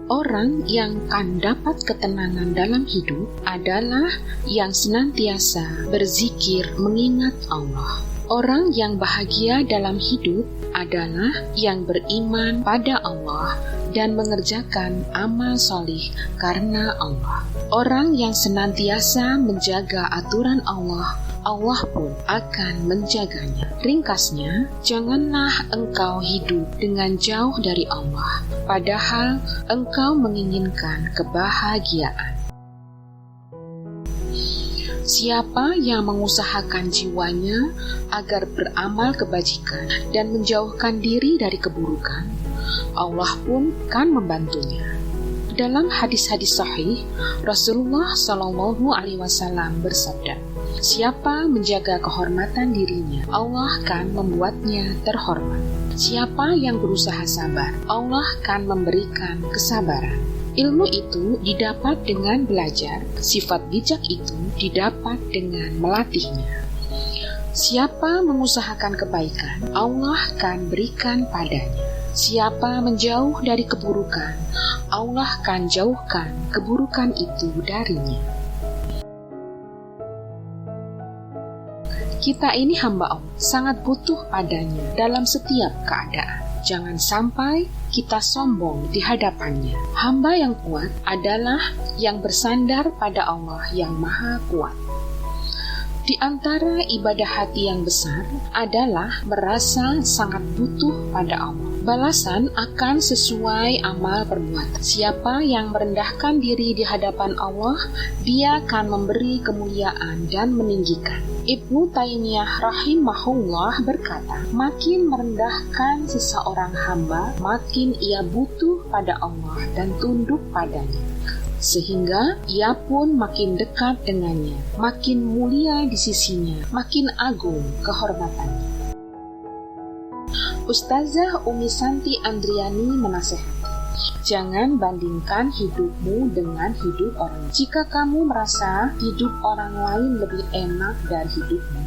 Orang yang akan dapat ketenangan dalam hidup adalah yang senantiasa berzikir mengingat Allah. Orang yang bahagia dalam hidup adalah yang beriman pada Allah dan mengerjakan amal solih karena Allah. Orang yang senantiasa menjaga aturan Allah, Allah pun akan menjaganya. Ringkasnya, janganlah engkau hidup dengan jauh dari Allah, padahal engkau menginginkan kebahagiaan. Siapa yang mengusahakan jiwanya agar beramal kebajikan dan menjauhkan diri dari keburukan, Allah pun kan membantunya. Dalam hadis-hadis sahih, Rasulullah SAW bersabda, siapa menjaga kehormatan dirinya, Allah kan membuatnya terhormat. Siapa yang berusaha sabar, Allah kan memberikan kesabaran. Ilmu itu didapat dengan belajar, sifat bijak itu didapat dengan melatihnya. Siapa mengusahakan kebaikan, Allah kan berikan padanya. Siapa menjauh dari keburukan, Allah kan jauhkan keburukan itu darinya. Kita ini hamba Allah, sangat butuh padanya dalam setiap keadaan. Jangan sampai kita sombong di hadapannya. Hamba yang kuat adalah yang bersandar pada Allah yang Maha Kuat. Di antara ibadah hati yang besar adalah merasa sangat butuh pada Allah. Balasan akan sesuai amal perbuatan. Siapa yang merendahkan diri di hadapan Allah, dia akan memberi kemuliaan dan meninggikan. Ibnu Taimiyah rahimahullah berkata, makin merendahkan seseorang hamba, makin ia butuh pada Allah dan tunduk padanya, sehingga ia pun makin dekat dengannya, makin mulia di sisinya, makin agung kehormatannya. Ustazah Umi Santi Andriani menasehati, jangan bandingkan hidupmu dengan hidup orang. Jika kamu merasa hidup orang lain lebih enak dari hidupmu,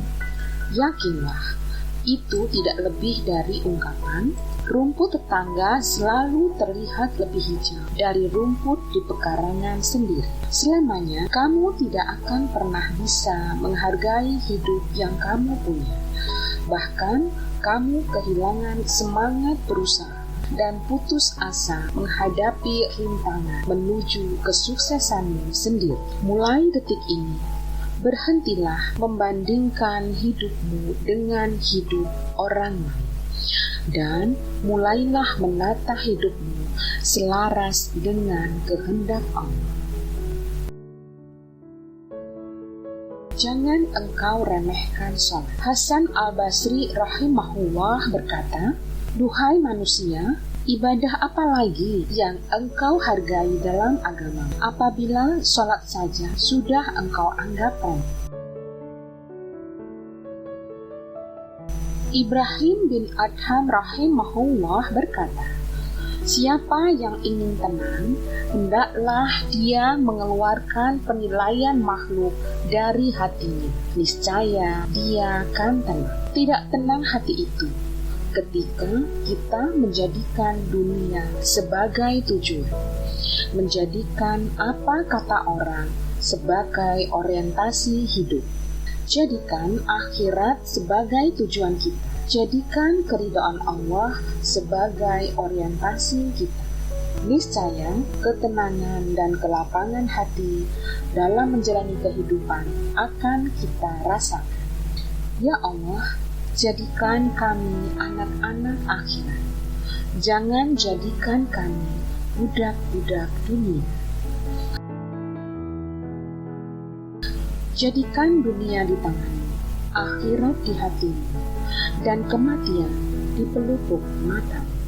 yakinlah itu tidak lebih dari ungkapan, rumput tetangga selalu terlihat lebih hijau dari rumput di pekarangan sendiri. Selamanya kamu tidak akan pernah bisa menghargai hidup yang kamu punya. Bahkan kamu kehilangan semangat berusaha dan putus asa menghadapi rintangan menuju kesuksesanmu sendiri. Mulai detik ini, berhentilah membandingkan hidupmu dengan hidup orang lain, dan mulailah menata hidupmu selaras dengan kehendak Allah. Jangan engkau remehkan sholat. Hasan al-Basri rahimahullah berkata, duhai manusia, ibadah apa lagi yang engkau hargai dalam agama apabila sholat saja sudah engkau anggap remeh? Ibrahim bin Adham rahimahullah berkata, siapa yang ingin tenang, hendaklah dia mengeluarkan penilaian makhluk dari hatinya. Niscaya dia akan tenang. Tidak tenang hati itu ketika kita menjadikan dunia sebagai tujuan, menjadikan apa kata orang sebagai orientasi hidup. Jadikan akhirat sebagai tujuan kita. Jadikan keridhaan Allah sebagai orientasi kita. Niscaya ketenangan dan kelapangan hati dalam menjalani kehidupan akan kita rasakan. Ya Allah, jadikan kami anak-anak akhirat. Jangan jadikan kami budak-budak dunia. Jadikan dunia di tanganmu, akhirat di hatimu, dan kematian di pelupuk matamu.